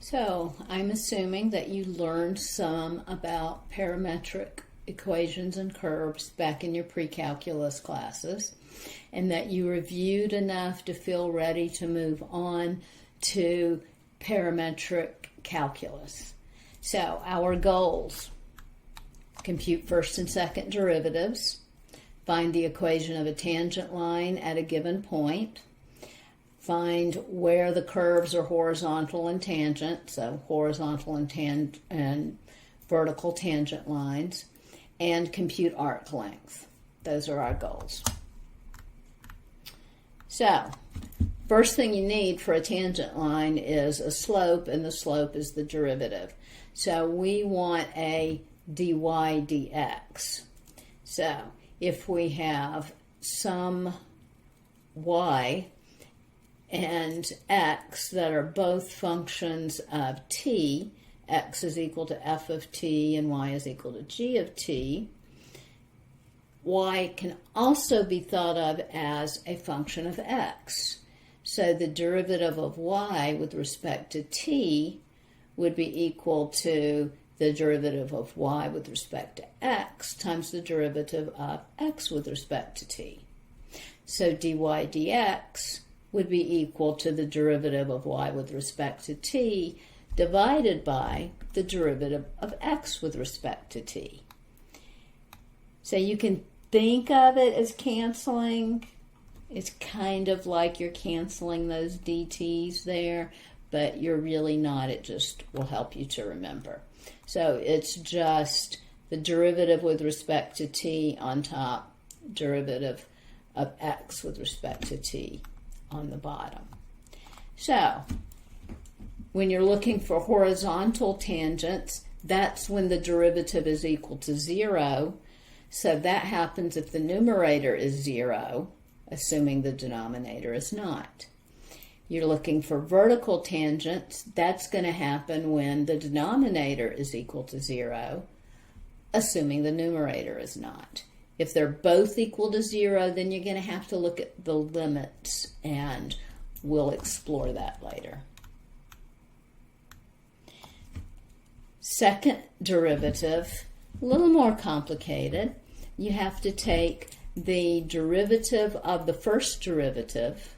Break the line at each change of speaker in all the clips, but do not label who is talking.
So I'm assuming that you learned some about parametric equations and curves back in your pre-calculus classes, and that you reviewed enough to feel ready to move on to parametric calculus. So our goals: compute first and second derivatives, find the equation of a tangent line at a given point, find where the curves are horizontal and tangent, so horizontal and vertical tangent lines, and compute arc length. Those are our goals. So, first thing you need for a tangent line is a slope, and the slope is the derivative. So we want a dy dx. So if we have some y and x that are both functions of t, x is equal to f of t and y is equal to g of t, y can also be thought of as a function of x. So the derivative of y with respect to t would be equal to the derivative of y with respect to x times the derivative of x with respect to t. So dy dx would be equal to the derivative of y with respect to t divided by the derivative of x with respect to t. So you can think of it as canceling. It's kind of like you're canceling those dt's there, but you're really not. It just will help you to remember. So it's just the derivative with respect to t on top, derivative of x with respect to t on the bottom. So when you're looking for horizontal tangents, that's when the derivative is equal to 0. So that happens if the numerator is 0, assuming the denominator is not. You're looking for vertical tangents. That's going to happen when the denominator is equal to 0, assuming the numerator is not. If they're both equal to 0, then you're going to have to look at the limits, and we'll explore that later. Second derivative, a little more complicated. You have to take the derivative of the first derivative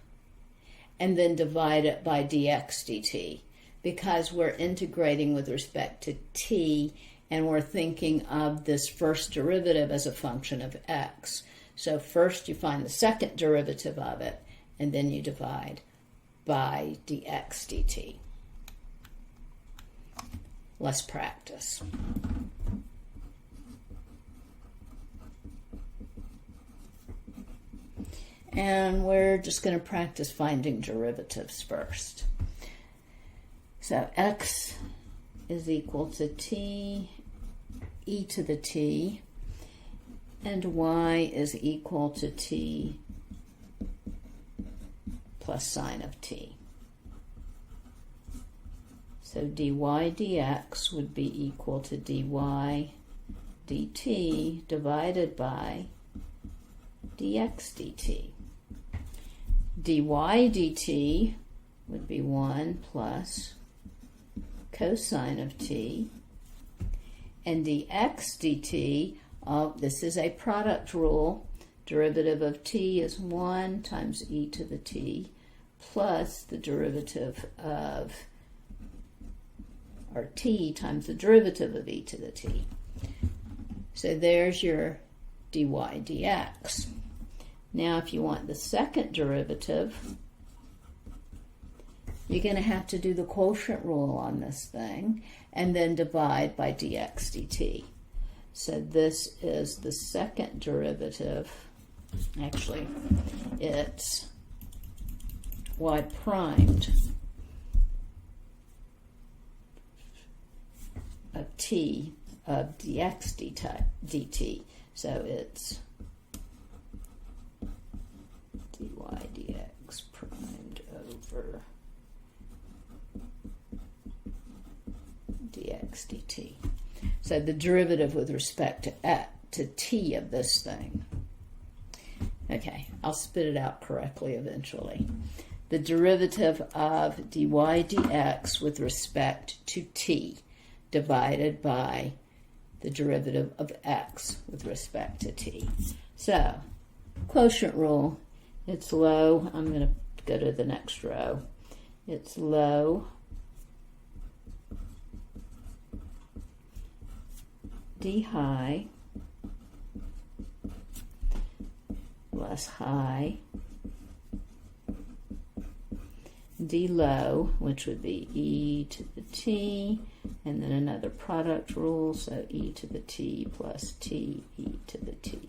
and then divide it by dx dt, because we're integrating with respect to t, and we're thinking of this first derivative as a function of x. So first you find the second derivative of it, and then you divide by dx dt. Let's practice. And we're just going to practice finding derivatives first. So x is equal to t e to the t, and y is equal to t plus sine of t. So dy dx would be equal to dy dt divided by dx dt. dy dt would be 1 plus cosine of t, and dx dt, this is a product rule. Derivative of t is 1 times e to the t plus the derivative of, or t times the derivative of e to the t. So there's your dy dx. Now if you want the second derivative, you're going to have to do the quotient rule on this thing and then divide by dx dt. So this is the second derivative. Actually, it's y primed of t of dx dt. So it's dy dx primed over dx dt. So the derivative with respect to t of this thing. Okay, I'll spit it out correctly eventually. the derivative of dy dx with respect to t divided by the derivative of x with respect to t. So, quotient rule, it's low. I'm going to go to the next row. It's low d high plus high d low, which would be e to the t, and then another product rule, so e to the t plus t e to the t.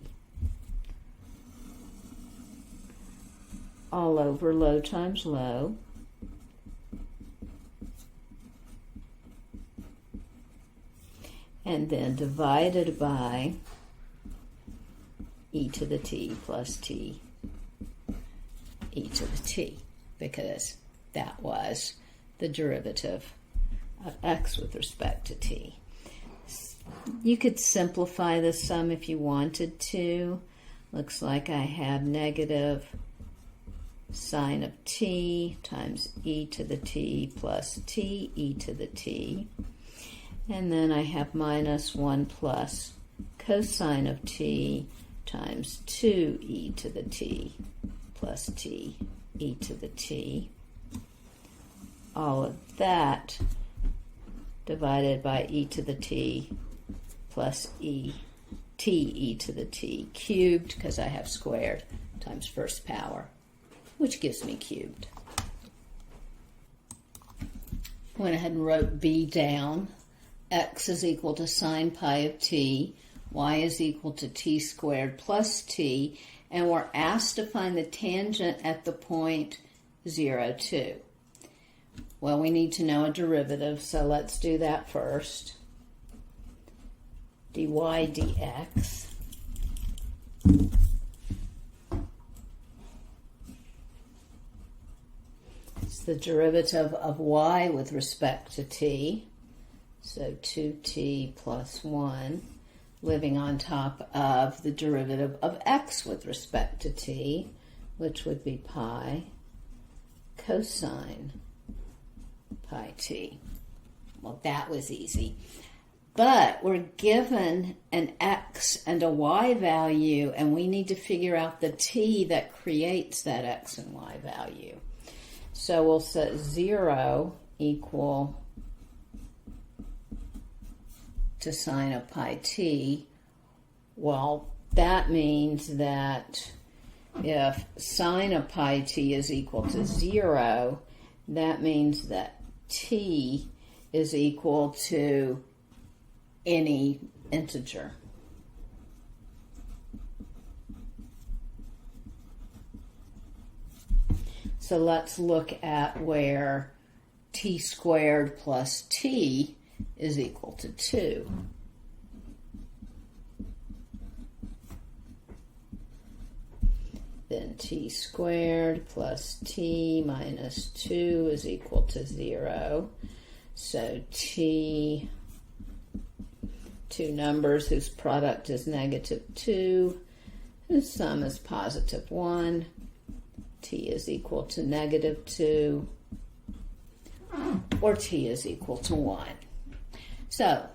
All over low times low. And then divided by e to the t plus t e to the t, because that was the derivative of x with respect to t. You could simplify this some if you wanted to. Looks like I have negative sine of t times e to the t plus t e to the t. And then I have minus 1 plus cosine of t times 2e to the t plus t e to the t. All of that divided by e to the t plus t e to the t cubed, because I have squared, times first power, which gives me cubed. Went ahead and wrote b down. X is equal to sine pi of t, y is equal to t squared plus t, and we're asked to find the tangent at the point 0, 2. Well, we need to know a derivative, so let's do that first. dy dx. It's the derivative of y with respect to t. So 2t plus 1, living on top of the derivative of x with respect to t, which would be pi cosine pi t. Well, that was easy. But we're given an x and a y value, and we need to figure out the t that creates that x and y value. So we'll set 0 equal to sine of pi t. Well, that means that if sine of pi t is equal to 0, that means that t is equal to any integer. So let's look at where t squared plus t is equal to 2. Then t squared plus t minus 2 is equal to 0. So t, two numbers whose product is negative 2, whose sum is positive 1. T is equal to negative 2, or t is equal to 1. So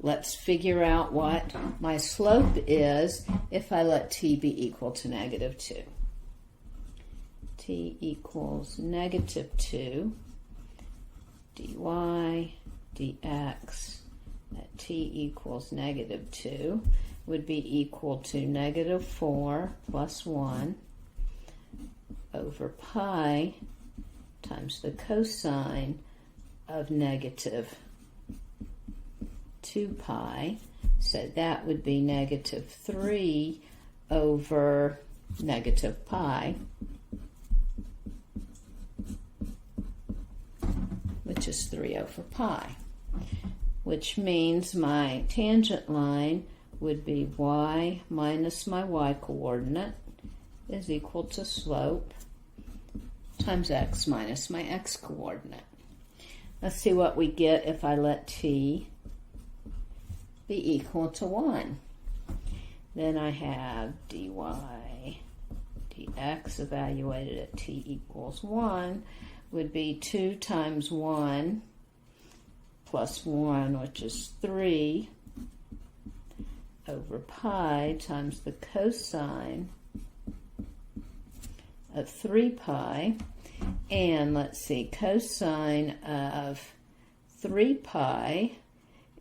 let's figure out what my slope is if I let t be equal to negative 2. T equals negative 2 dy dx at t equals negative 2 would be equal to negative 4 plus 1 over pi times the cosine of negative 2 pi, so that would be negative 3 over negative pi, which is 3 over pi, which means my tangent line would be y minus my y coordinate is equal to slope times x minus my x coordinate. Let's see what we get if I let t be equal to 1. Then I have dy dx x evaluated at t equals 1 would be 2 times 1 plus 1, which is 3, over pi times the cosine of 3 pi. And let's see, cosine of 3 pi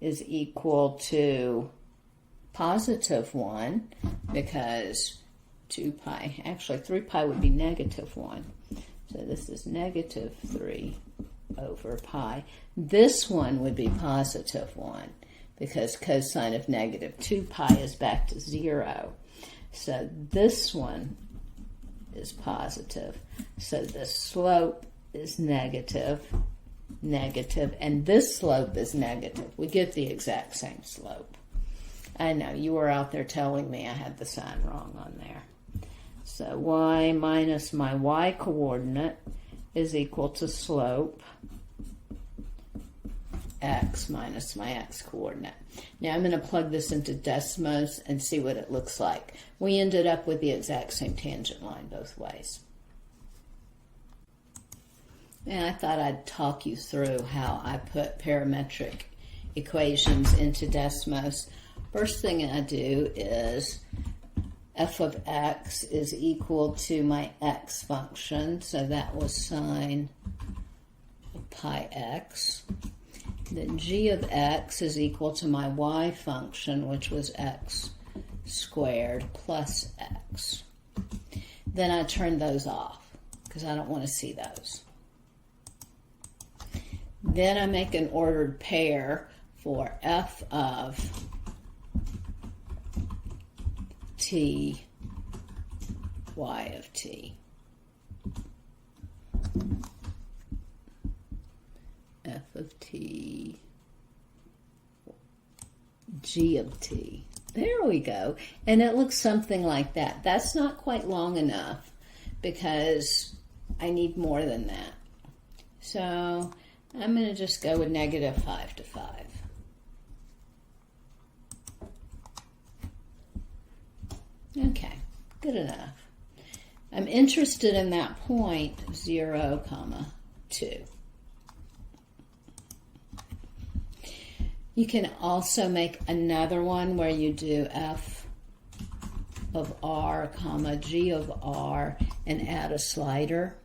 is equal to positive 1, because 2 pi, actually 3 pi would be negative 1. So this is negative 3 over pi. This one would be positive 1, because cosine of negative 2 pi is back to 0. So this one is positive. So the slope is negative, negative, and this slope is negative. We get the exact same slope. I know, you were out there telling me I had the sign wrong on there. So y minus my y coordinate is equal to slope x minus my x coordinate. Now I'm going to plug this into Desmos and see what it looks like. We ended up with the exact same tangent line both ways. And I thought I'd talk you through how I put parametric equations into Desmos. First thing I do is f of x is equal to my x function, so that was sine of pi x. Then g of x is equal to my y function, which was x squared plus x. Then I turn those off because I don't want to see those. Then I make an ordered pair for f of t, y of t. F of t, g of t. There we go. And it looks something like that. That's not quite long enough because I need more than that. So I'm going to just go with negative 5 to 5. Okay, good enough. I'm interested in that point 0, 2. You can also make another one where you do f of r, g of r, and add a slider.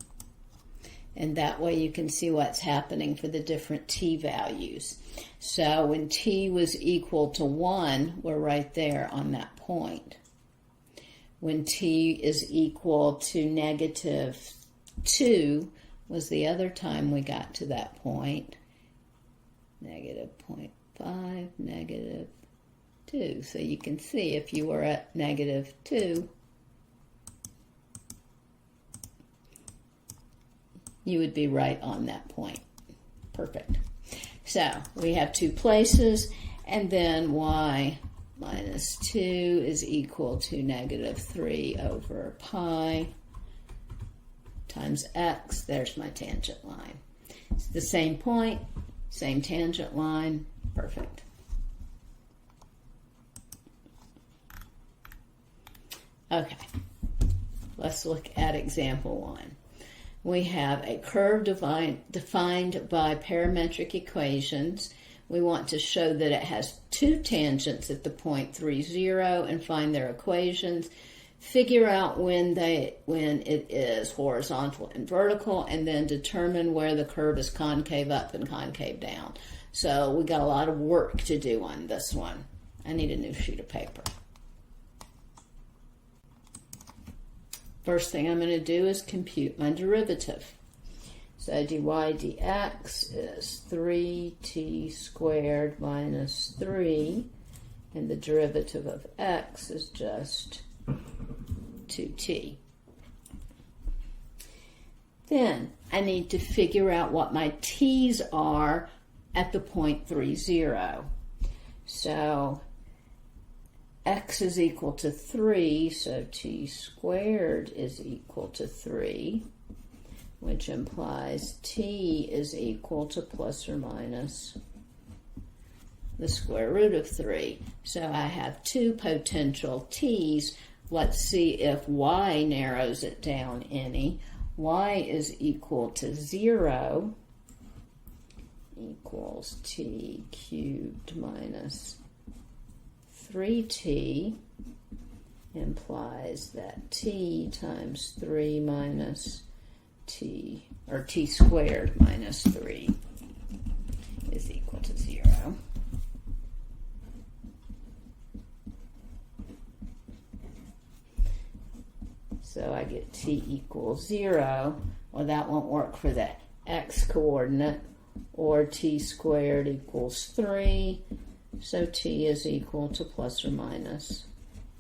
And that way you can see what's happening for the different t values. So when t was equal to 1, we're right there on that point. When t is equal to negative 2 was the other time we got to that point. Negative 0.5, negative 2. So you can see if you were at negative 2, you would be right on that point. Perfect. So we have 2 places, and then y minus 2 is equal to negative 3 over pi times x. There's my tangent line. It's the same point, same tangent line. Perfect. Okay, let's look at example 1. We have a curve defined by parametric equations. We want to show that it has 2 tangents at the point 3, 0 and find their equations. Figure out when it is horizontal and vertical, and then determine where the curve is concave up and concave down. So we got a lot of work to do on this one. I need a new sheet of paper. First thing I'm going to do is compute my derivative. So dy dx is 3t squared minus 3, and the derivative of x is just 2t. Then I need to figure out what my t's are at the point 3, 0. So x is equal to 3, so t squared is equal to 3, which implies t is equal to plus or minus the square root of 3. So I have 2 potential t's let's see if y narrows it down any. Y is equal to 0 equals t cubed minus 3t implies that t times 3 minus t, or t squared minus 3 is equal to 0. So I get t equals 0. Well, that won't work for the x coordinate, or t squared equals 3. So t is equal to plus or minus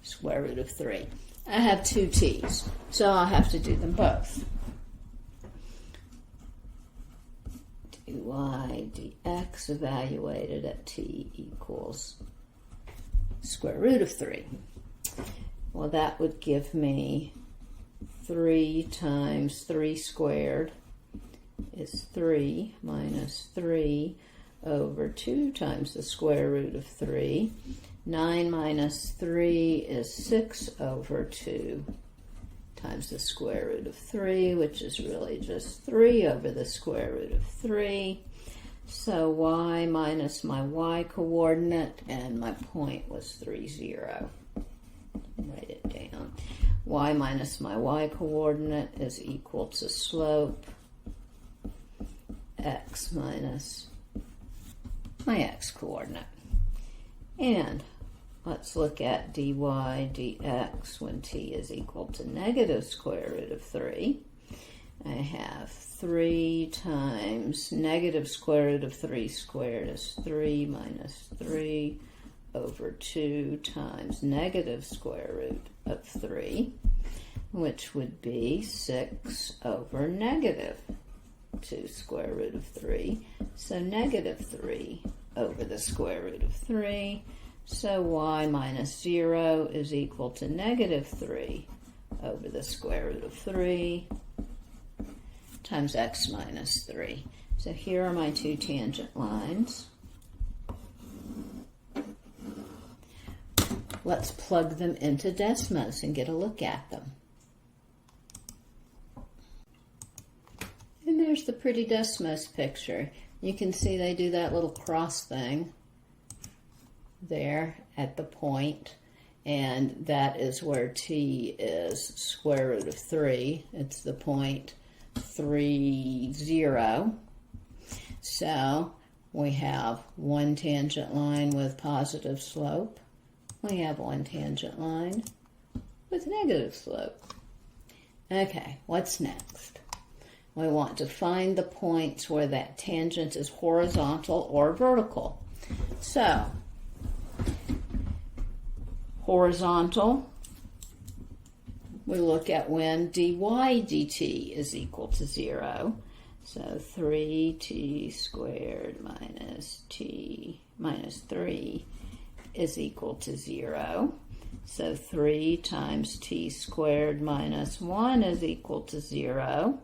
square root of 3. I have two t's, so I'll have to do them both. dy dx evaluated at t equals square root of 3. Well, that would give me 3 times 3 squared is 3 minus 3 over 2 times the square root of 3. 9 minus 3 is 6 over 2 times the square root of 3, which is really just 3 over the square root of 3. So y minus my y coordinate, and my point was 3, 0. Write it down. Y minus my y coordinate is equal to slope x minus my x coordinate. And let's look at dy dx when t is equal to negative square root of 3. I have 3 times negative square root of 3 squared is 3 minus 3 over 2 times negative square root of 3, which would be 6 over negative 2 square root of 3. So negative 3 over the square root of 3. So y minus 0 is equal to negative 3 over the square root of 3 times x minus 3. So here are my two tangent lines. Let's plug them into Desmos and get a look at them. And there's the pretty Desmos picture. You can see they do that little cross thing there at the point, and that is where t is square root of 3. It's the point 3, 0. So we have one tangent line with positive slope. We have one tangent line with negative slope. Okay, what's next? We want to find the points where that tangent is horizontal or vertical. So, horizontal, we look at when dy dt is equal to 0. So 3t squared minus t minus 3 is equal to 0. So 3 times t squared minus 1 is equal to 0.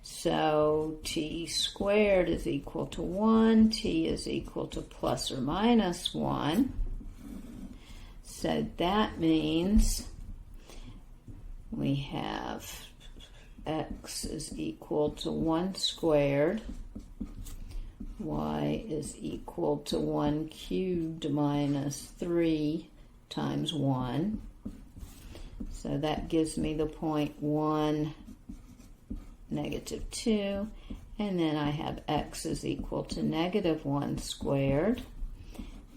So t squared is equal to 1. T is equal to plus or minus 1. So that means we have x is equal to 1 squared. Y is equal to 1 cubed minus 3 times 1. So that gives me the point 1, negative 2. And then I have x is equal to negative 1 squared.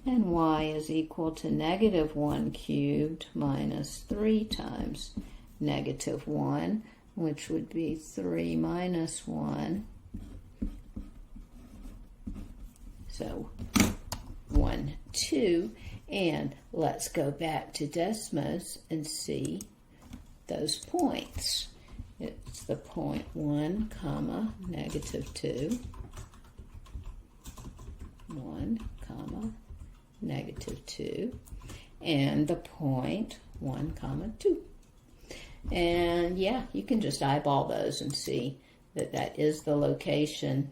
And y is equal to negative 1 cubed minus 3 times negative 1, which would be 3 minus 1. So 1, 2, and let's go back to Desmos and see those points. It's the point 1, comma, negative 2, 1, comma, negative 2, and the point 1, comma, 2. And yeah, you can just eyeball those and see that that is the location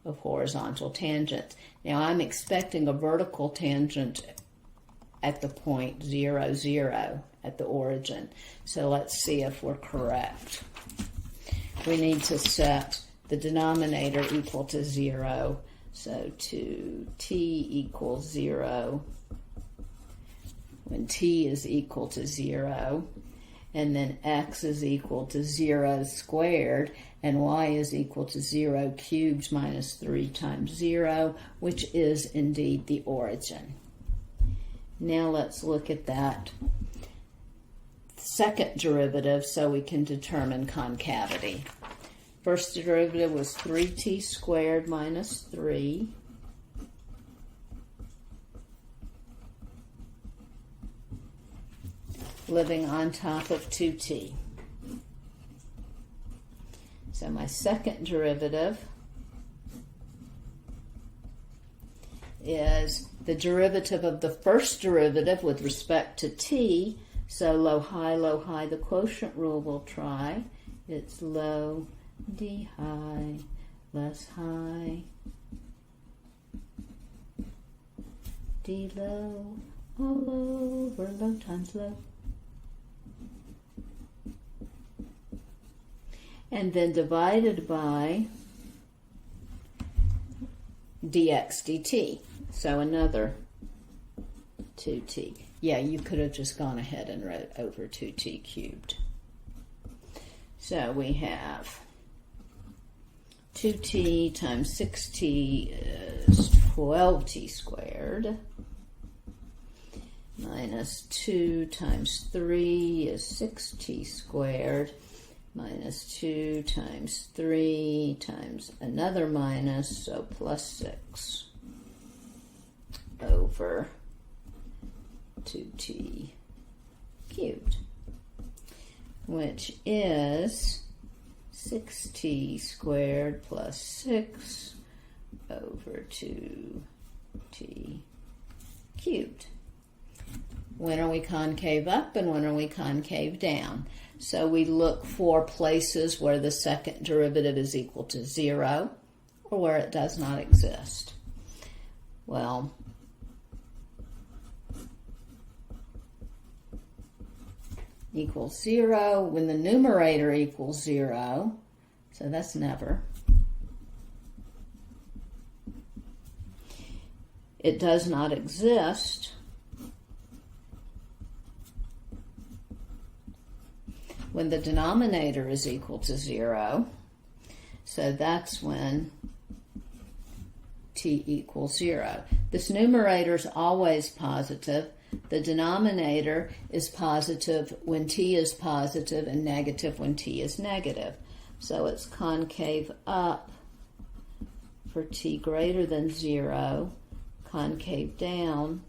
of horizontal tangents. Now I'm expecting a vertical tangent at the point 0, 0 at the origin. So let's see if we're correct. We need to set the denominator equal to 0. So to t equals 0 when t is equal to 0, and then x is equal to 0 squared, and y is equal to 0 cubed minus 3 times 0, which is indeed the origin. Now let's look at that second derivative so we can determine concavity. First derivative was 3t squared minus 3. Living on top of 2t. So my second derivative is the derivative of the first derivative with respect to t. So low, high, the quotient rule will try. It's low, d high, less high, d low, all over, low times low. And then divided by dx dt. So another 2t. Yeah, you could have just gone ahead and wrote over 2t cubed. So we have 2t times 6t is 12t squared. Minus 2 times 3 is 6t squared. Minus 2 times 3 times another minus, so plus 6 over 2t cubed, which is 6t squared plus 6 over 2t cubed. When are we concave up and when are we concave down? So we look for places where the second derivative is equal to 0 or where it does not exist. Well, equals 0 when the numerator equals 0, so that's never. It does not exist when the denominator is equal to 0, so that's when t equals 0. This numerator is always positive. The denominator is positive when t is positive and negative when t is negative. So it's concave up for t greater than 0, concave down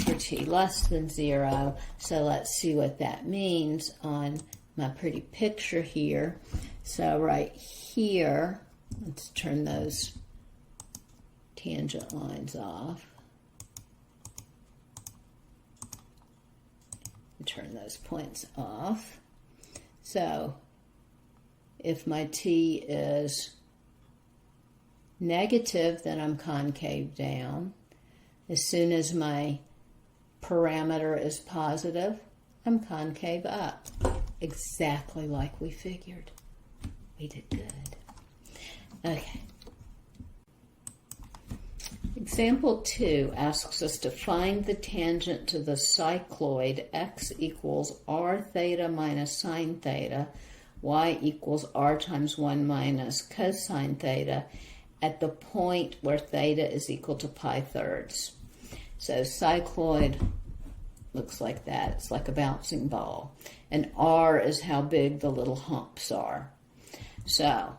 for t less than 0. So let's see what that means on my pretty picture here. So right here, let's turn those tangent lines off. And turn those points off. So if my t is negative, then I'm concave down. As soon as my parameter is positive, I'm concave up. Exactly like we figured. We did good. Okay. Example 2 asks us to find the tangent to the cycloid x equals r theta minus sine theta, y equals r times 1 minus cosine theta at the point where theta is equal to pi thirds. So cycloid looks like that. It's like a bouncing ball. And r is how big the little humps are. So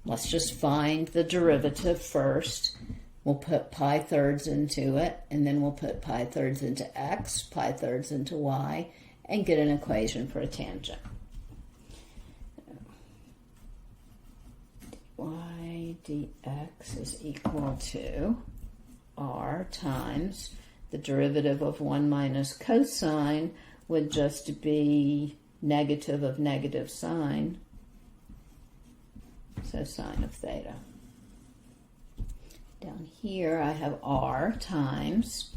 let's just find the derivative first. We'll put pi thirds into it, and then we'll put pi thirds into x, pi thirds into y, and get an equation for a tangent. Y dx is equal to r times the derivative of 1 minus cosine would just be negative of negative sine, so sine of theta. Down here I have r times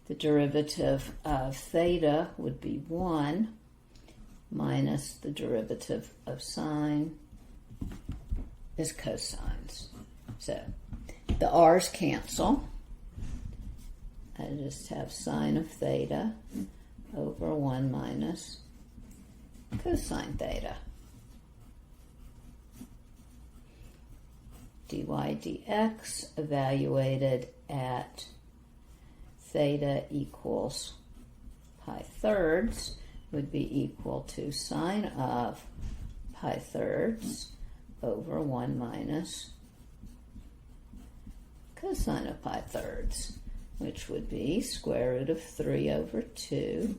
the derivative of theta would be 1 minus the derivative of sine is cosines. So the r's cancel. I just have sine of theta over 1 minus cosine theta. dy dx evaluated at theta equals pi thirds would be equal to sine of pi thirds over 1 minus cosine of pi thirds, which would be square root of 3 over 2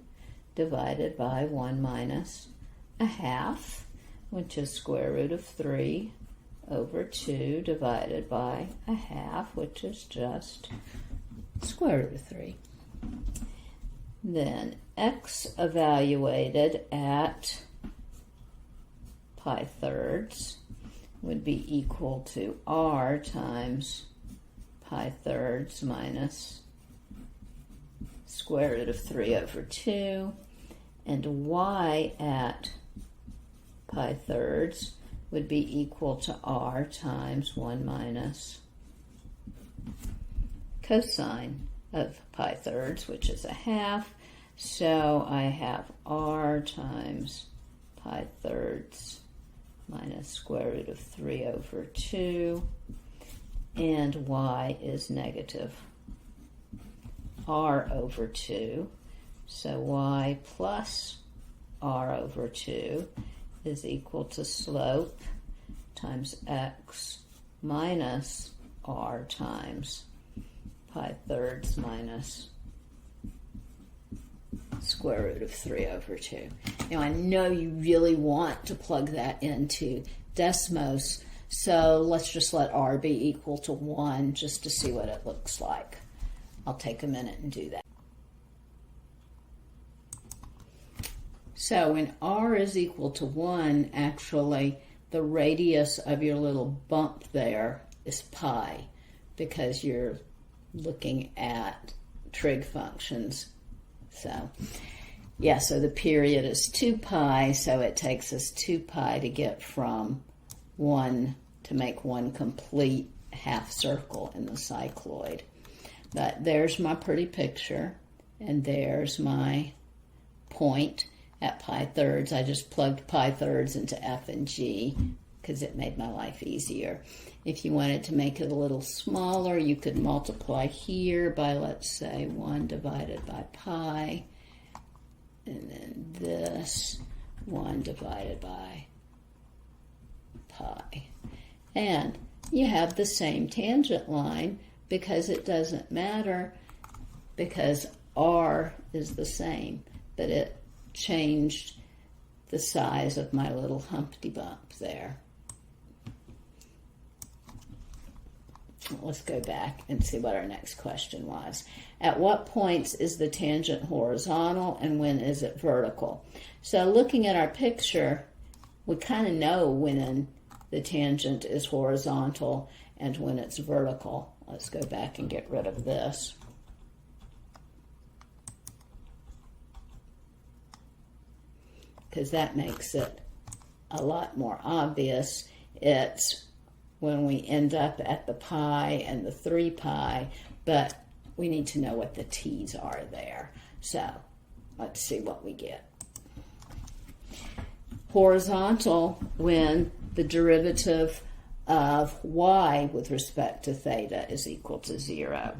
divided by 1 minus a half, which is square root of 3 over 2 divided by a half, which is just square root of 3. Then x evaluated at pi thirds would be equal to r times pi thirds minus square root of 3 over 2, and y at pi thirds would be equal to r times 1 minus cosine of pi thirds, which is a half. So I have r times pi thirds minus square root of 3 over 2, and y is negative r over 2. So y plus r over 2 is equal to slope times x minus r times pi thirds minus square root of 3 over 2. Now I know you really want to plug that into Desmos, so let's just let r be equal to 1 just to see what it looks like. I'll take a minute and do that. So when r is equal to 1, actually the radius of your little bump there is pi, because you're looking at trig functions. So yeah, so the period is 2 pi, so it takes us 2 pi to get from 1 to make one complete half circle in the cycloid. But there's my pretty picture, and there's my point at pi thirds. I just plugged pi thirds into f and g because it made my life easier. If you wanted to make it a little smaller, you could multiply here by, let's say, 1 divided by pi, and then this 1 divided by pi. And you have the same tangent line because it doesn't matter, because r is the same, but it changed the size of my little Humpty Bump there. Let's go back and see what our next question was. At what points is the tangent horizontal and when is it vertical? So looking at our picture, we kind of know when the tangent is horizontal and when it's vertical. Let's go back and get rid of this. Because that makes it a lot more obvious. It's when we end up at the pi and the 3 pi, but we need to know what the t's are there. So let's see what we get. Horizontal when the derivative of y with respect to theta is equal to 0.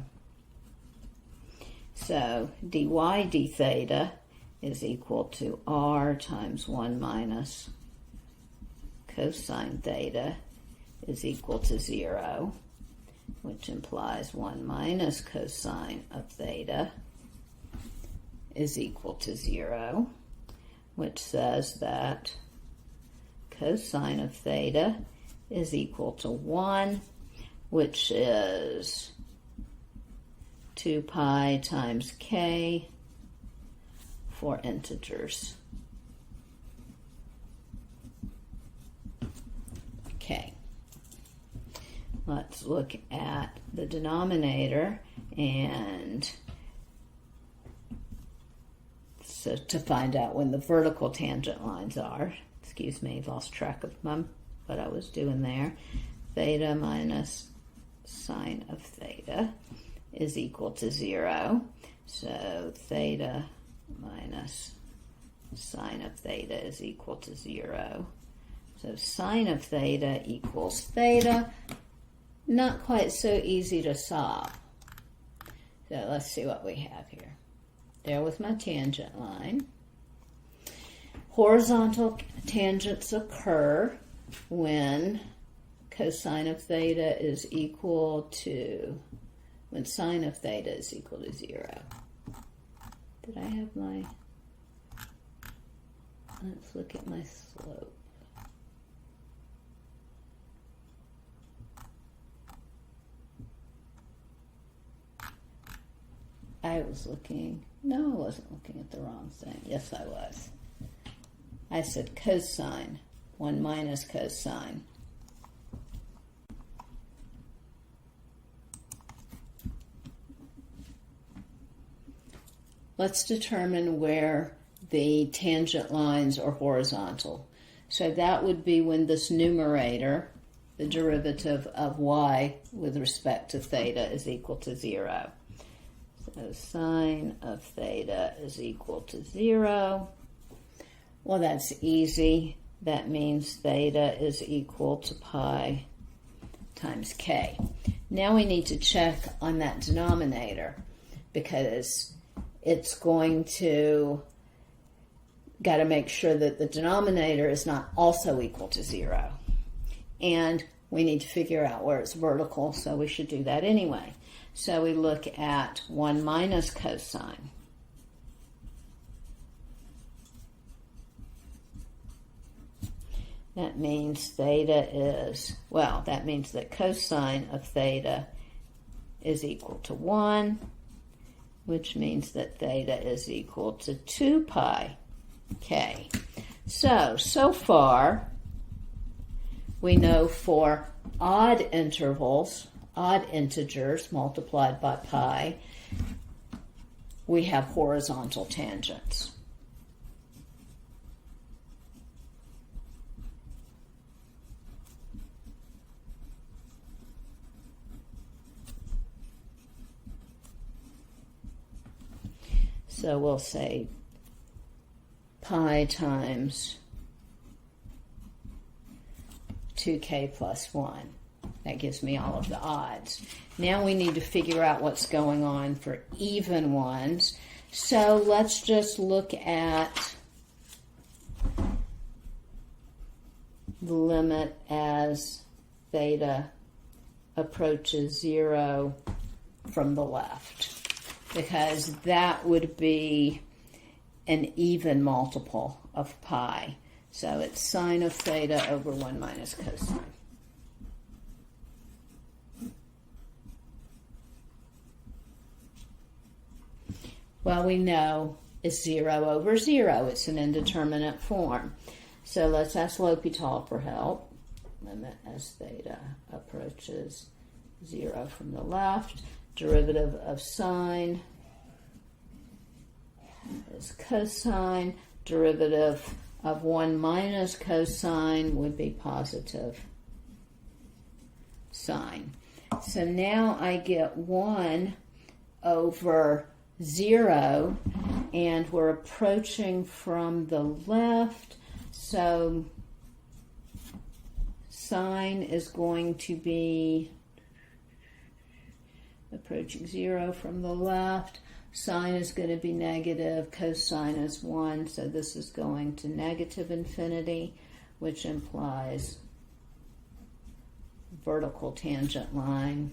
So dy d theta is equal to r times 1 minus cosine theta is equal to 0, which implies 1 minus cosine of theta is equal to 0, which says that cosine of theta is equal to 1, which is 2 pi times k for integers. Okay. let's look at the denominator, and so to find out when the vertical tangent lines are, excuse me, lost track of what I was doing there, theta minus sine of theta is equal to 0. So theta minus sine of theta is equal to 0. So sine of theta equals theta. Not quite so easy to solve. So let's see what we have here. There with my tangent line. Horizontal tangents occur when cosine of theta is equal to, when sine of theta is equal to 0. Did I have my, let's look at my slope. I was looking, no, I wasn't looking at the wrong thing. Yes, I was. I said cosine, 1 minus cosine. Let's determine where the tangent lines are horizontal. So that would be when this numerator, the derivative of y with respect to theta, is equal to 0. So sine of theta is equal to 0. Well, that's easy. That means theta is equal to pi times k. Now we need to check on that denominator because it's going to, got to make sure that the denominator is not also equal to 0. And we need to figure out where it's vertical, so we should do that anyway. So we look at 1 minus cosine. That means theta is, well, that means that cosine of theta is equal to 1, which means that theta is equal to 2 pi k. So far, we know for odd intervals, odd integers multiplied by pi, we have horizontal tangents. So we'll say pi times 2k plus 1. That gives me all of the odds. Now we need to figure out what's going on for even ones. So let's just look at the limit as theta approaches 0 from the left, because that would be an even multiple of pi. So it's sine of theta over 1 minus cosine. Well, we know it's 0 over 0. It's an indeterminate form. So let's ask L'Hopital for help. Limit as theta approaches 0 from the left. Derivative of sine is cosine. Derivative of 1 minus cosine would be positive sine. So now I get 1 over 0, and we're approaching from the left, so sine is going to be approaching 0 from the left. Sine is going to be negative, cosine is 1, so this is going to negative infinity, which implies vertical tangent line.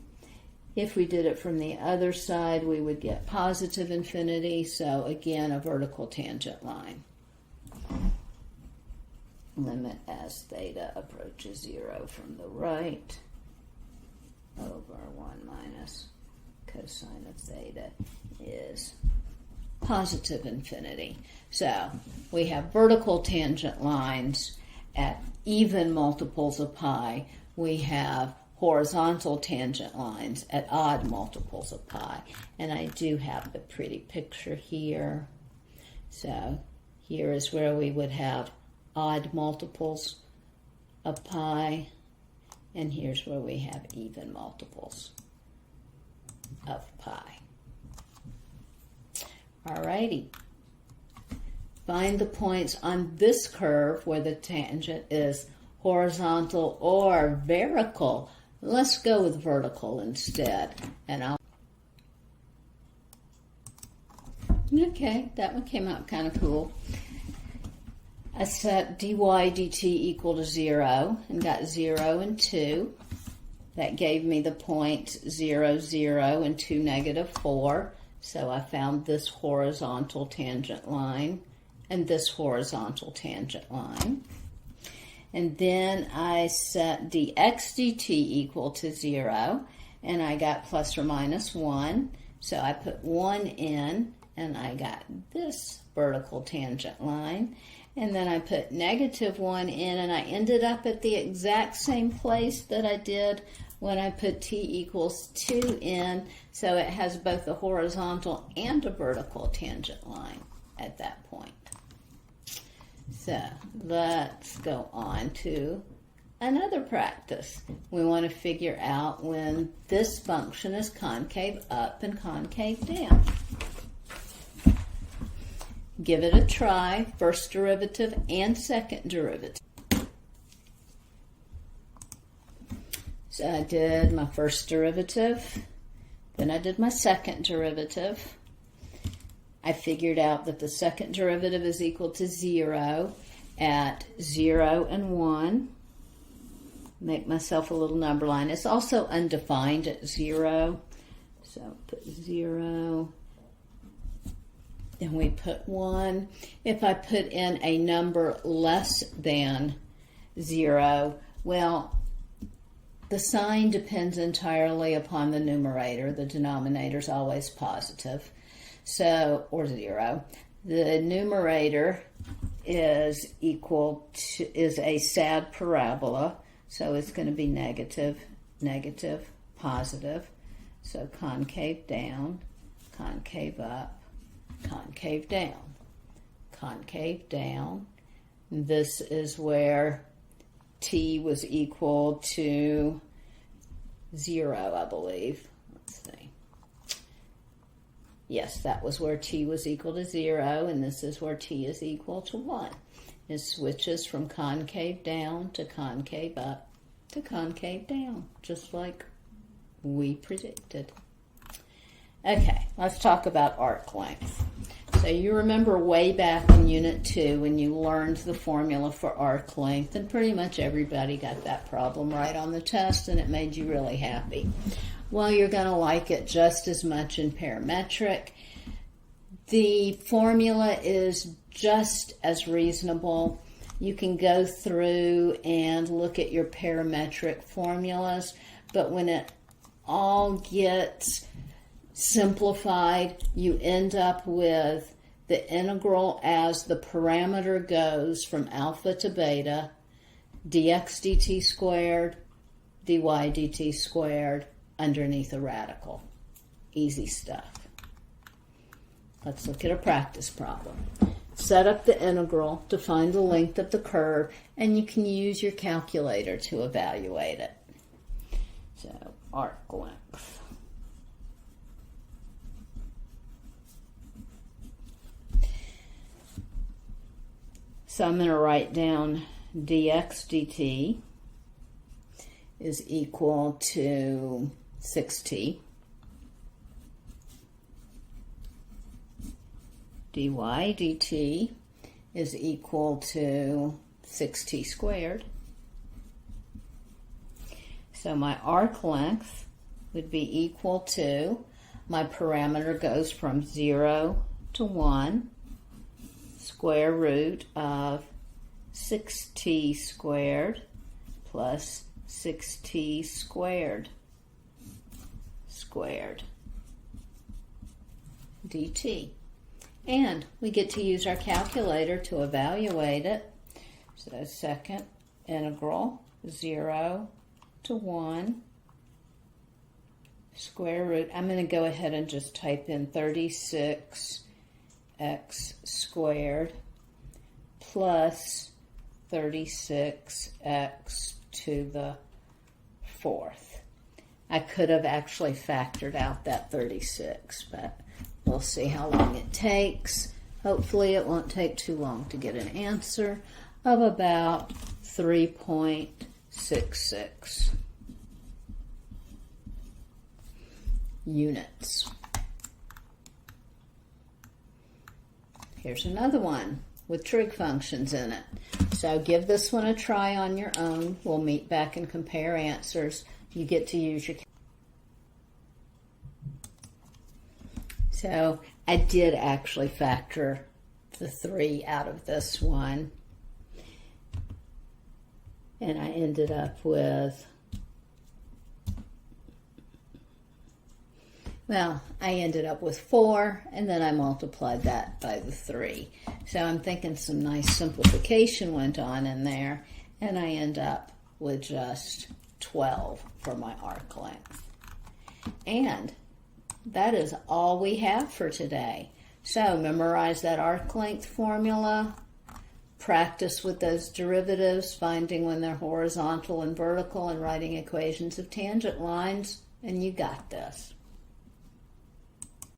If we did it from the other side, we would get positive infinity, so again, a vertical tangent line. Limit as theta approaches 0 from the right over 1 minus cosine of theta is positive infinity. So we have vertical tangent lines at even multiples of pi. We have horizontal tangent lines at odd multiples of pi. And I do have the pretty picture here. So here is where we would have odd multiples of pi, and here's where we have even multiples of pi. Alrighty. Find the points on this curve where the tangent is horizontal or vertical. Let's go with vertical instead. And okay, that one came out kind of cool. I set dy dt equal to 0 and got 0 and 2. That gave me the points 0, 0, and 2, negative 4. So I found this horizontal tangent line and this horizontal tangent line. And then I set dx dt equal to 0, and I got plus or minus 1. So I put 1 in, and I got this vertical tangent line. And then I put negative 1 in, and I ended up at the exact same place that I did when I put t equals 2 in. So it has both a horizontal and a vertical tangent line at that point. So let's go on to another practice. We want to figure out when this function is concave up and concave down. Give it a try, first derivative and second derivative. So I did my first derivative, then I did my second derivative. I figured out that the second derivative is equal to 0 at 0 and 1. Make myself a little number line. It's also undefined at 0. So put 0. And we put 1. If I put in a number less than 0, well, the sign depends entirely upon the numerator. The denominator is always positive. So, or 0. The numerator is equal to, is a sad parabola. So it's going to be negative, negative, positive. So concave down, concave up, concave down, concave down. This is where t was equal to 0, I believe. Let's see. Yes, that was where t was equal to 0, and this is where t is equal to 1. It switches from concave down to concave up to concave down, just like we predicted. Okay, let's talk about arc length. So you remember way back in Unit 2 when you learned the formula for arc length, and pretty much everybody got that problem right on the test, and it made you really happy. Well, you're going to like it just as much in parametric. The formula is just as reasonable. You can go through and look at your parametric formulas, but when it all gets simplified, you end up with the integral as the parameter goes from alpha to beta, dx dt squared, dy dt squared, underneath a radical. Easy stuff. Let's look at a practice problem. Set up the integral to find the length of the curve, and you can use your calculator to evaluate it. So, arc length. So I'm going to write down dx dt is equal to 6t. dy dt is equal to 6t squared. So my arc length would be equal to, my parameter goes from 0 to 1, square root of 6t squared plus 6t squared dt. And we get to use our calculator to evaluate it. So second integral, 0 to 1, square root, I'm going to go ahead and just type in 36x squared plus 36x to the 4th. I could have actually factored out that 36, but we'll see how long it takes. Hopefully it won't take too long to get an answer of about 3.66 units. Here's another one with trig functions in it. So give this one a try on your own. We'll meet back and compare answers. You get to use your... So I did actually factor the 3 out of this one. And I ended up with... Well, I ended up with 4, and then I multiplied that by the 3. So I'm thinking some nice simplification went on in there, and I end up with just 12 for my arc length. And that is all we have for today. So memorize that arc length formula, practice with those derivatives, finding when they're horizontal and vertical, and writing equations of tangent lines, and you got this.